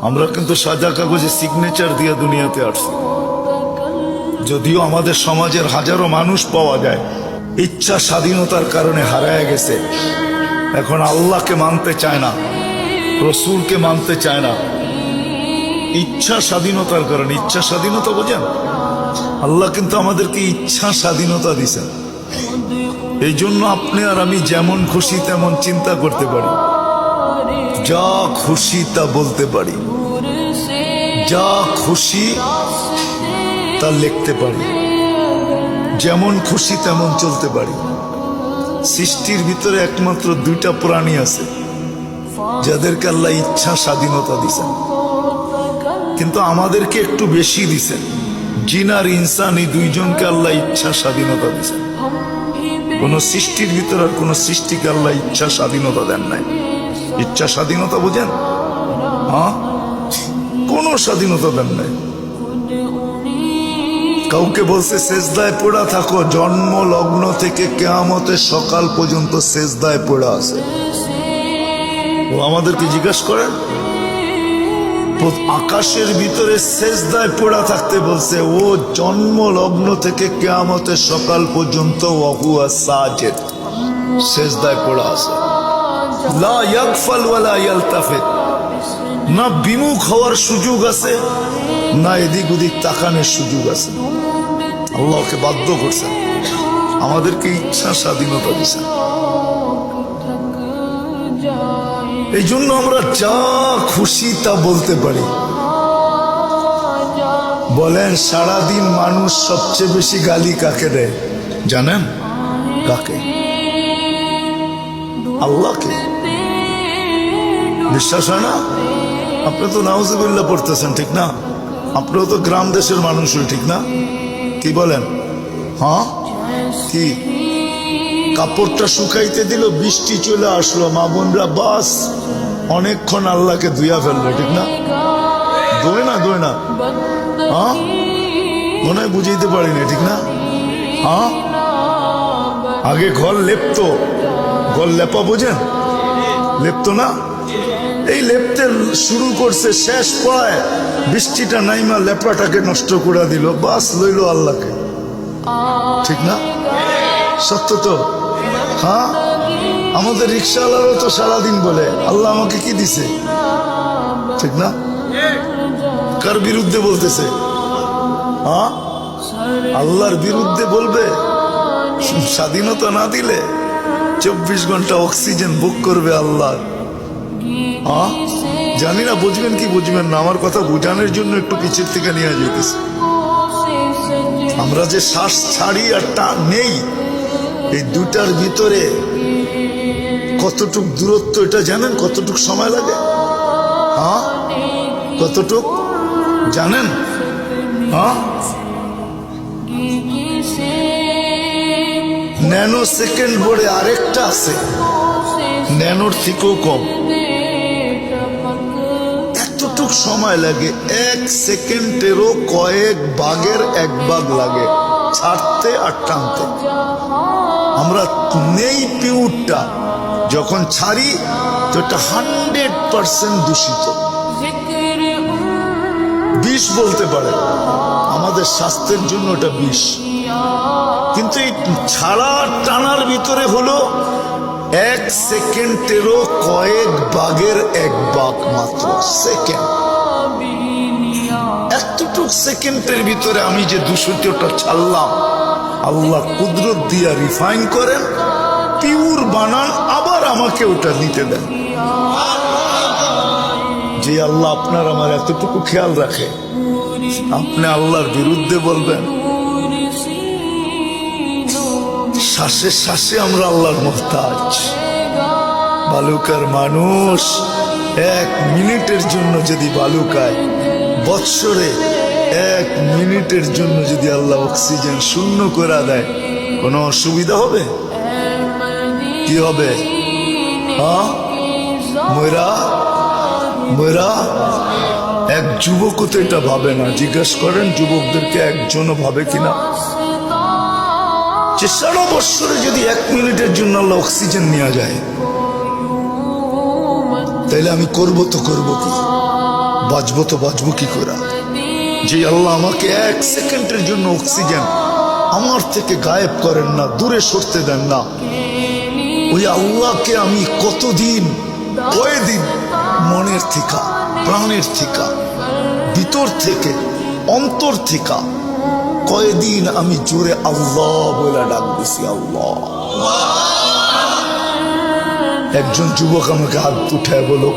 আমরা কিন্তু সাদা কাগজে সিগনেচার দিয়ে দুনিয়াতে আসছি। যদিও আমাদের সমাজের হাজারো মানুষ পাওয়া যায় ইচ্ছা স্বাধীনতার কারণে হারায় গেছে, এখন আল্লাহকে মানতে চায় না, রসুলকে মানতে চায় না, ইচ্ছা স্বাধীনতার কারণে। ইচ্ছা স্বাধীনতা বোঝেন? আল্লাহ কিন্তু আমাদেরকে ইচ্ছা স্বাধীনতা দিছেন। এই জন্য আপনি আর আমি যেমন খুশি তেমন চিন্তা করতে পারি, যা খুশি তা বলতে পারি, যা খুশি তা লিখতে পারি, যেমন খুশি তেমন চলতে পারি। সৃষ্টির ভিতরে একমাত্র দুইটা প্রাণী আছে যাদেরকে আল্লাহ ইচ্ছা স্বাধীনতা দিছেন, কিন্তু আমাদেরকে একটু বেশি দিছেন। জিন আর ইনসান, এই দুইজনকে আল্লাহ ইচ্ছা স্বাধীনতা দিছেন। কোন সৃষ্টির ভিতরে আর কোন সৃষ্টিকে আল্লাহ ইচ্ছা স্বাধীনতা দেন নাই। ইচ্ছা স্বাধীনতা বুঝেন? হ্যাঁ, কোন স্বাধীনতা দেন নাই। কাউকে বলছে সেজদায় পড়া থাকো, জন্ম লগ্ন থেকে কিয়ামতের সকাল পর্যন্ত সেজদায় পড়া আছে। ও আমাদেরকে জিজ্ঞাসা করেন, আকাশের ভিতরে সেজদায় পড়া থাকতে বলছে, ও জন্ম লগ্ন থেকে কিয়ামতের সকাল পর্যন্ত ওয়াহুয়া সাজিদ, সেজদায় পড়া আছে। লা ইয়াগফাল ওয়ালা ইয়ালতাফিত, না বিমুখ হওয়ার সুযোগ আছে, না এদিক ওদিক তাকানোর সুযোগ আছে। আল্লাহকে বাধ্য করছেন, আমাদেরকে ইচ্ছা স্বাধীনতা দিচ্ছেন। এই জন্য আমরা যা খুশি তা বলতে পারি। বলেন, সারাদিন মানুষ সবচেয়ে বেশি গালি কাকে দেয় জানেন? কাকে? আল্লাহকে। বিশ্বাস হয় না? আপনি তো নাউজুবিল্লাহ পড়তেছেন, ঠিক না? আপনিও তো গ্রাম দেশের মানুষই, ঠিক না? কি বলেন? হ্যাঁ, কি কাপড়টা শুকাইতে দিল, বৃষ্টি চলে আসলো, মা বোনরা বাস অনেকক্ষণ আল্লাহকে ধুইয়া ফেললো, ঠিক না? দোয় না, দোয় না? হ্যাঁ, মনে হয় বুঝাইতে পারিনি, ঠিক না? হ্যাঁ, আগে ঘর লেপতো, ঘর লেপা বোঝেন? লেপতো না? এই লেপতে শুরু করছে, শেষ পায় বৃষ্টিটা নাইমা লেপাটাকে নষ্ট করে দিল, বাস লইল আল্লাহকে, ঠিক না? সত্য তো? হ্যাঁ, আমাদের রিক্সাওয়ালারও তো সারাদিন বলে আল্লাহ আমাকে কি দিছে, ঠিক না? কার বিরুদ্ধে বলতেছে? হ্যাঁ, আল্লাহর বিরুদ্ধে বলবে। স্বাধীনতা না দিলে 24 ঘন্টা অক্সিজেন বুক করবে আল্লাহ। হ্যাঁ, জানি না বুঝবেন কি বুঝবেন না, আমার কথা বুঝানোর জন্য একটু পিছের থেকে নিয়ে যেতেছে। আমরা যে শ্বাস ছাড়ি আর টান নেই, এই দুটার ভিতরে কতটুক দূরত্ব এটা জানেন? কতটুক সময় লাগে? হ্যাঁ, কতটুক জানেন? হ্যাঁ, ন্যানো সেকেন্ড বলে আরেকটা আছে, ন্যানোর থেকেও কম। এতটুক সময় লাগে, 1 সেকেন্ডেরও কয়েক ভাগের 1 ভাগ লাগে ছাড়তে আর টানতে। আমরা নেই পিউরটা, যখন ছাড়ি তো এটা 100% দূষিত, বিষ বলতে পারে, আমাদের স্বাস্থ্যের জন্য এটা বিষ। কিন্তু এই ছাড়া টানার ভিতরে হলো 1 সেকেন্ডেরও কয়েক ভাগের 1 ভাগ মাত্র সেকেন্ড। এতটুক সেকেন্ডের ভিতরে আমি যে দূষিতটা ছাড়লাম, আল্লাহ কুদরত দিয়া রিফাইন করেন, পিওর বানান, আবার আমাকে ওটা নিতে দেন। যে আল্লাহ আপনার আমার এতটুকু খেয়াল রাখে, আপনি আল্লাহর বিরুদ্ধে বলবেন? শ্বাসে শ্বাসে আমরা আল্লাহর মুহতাজ। বালুকার মানুষ 1 মিনিটের জন্য যদি বালুকায়, বৎসরে 1 মিনিটের জন্য যদি আল্লাহ অক্সিজেন শূন্য করে দেয়, কোনো অসুবিধা হবে? কি হবে? হ্যাঁ, ময়রা ময়রা এক যুবকও তো এটা ভাবে না। জিজ্ঞেস করেন যুবকদেরকে, একজনও ভাবে কিনা যে সারা বৎসরে যদি 1 মিনিটের জন্য আল্লাহ অক্সিজেন নেওয়া যায়, তাইলে আমি করবো তো করবো কি? বাঁচবো তো বাঁচবো কি করে? যে আল্লাহ আমাকে 1 সেকেন্ডের জন্য অক্সিজেন আমার থেকে গায়েব করেন না, দূরে সরতে দেন না, ওই আল্লাহকে আমি কতদিন, কয়দিন মনের থেকে, প্রাণের থেকে, ভিতর থেকে, অন্তর থেকে কয়দিন আমি জোরে আল্লাহ বলে ডাক দিছি আল্লাহ। একজন যুবক আমাকে হাত উঠায় বলো,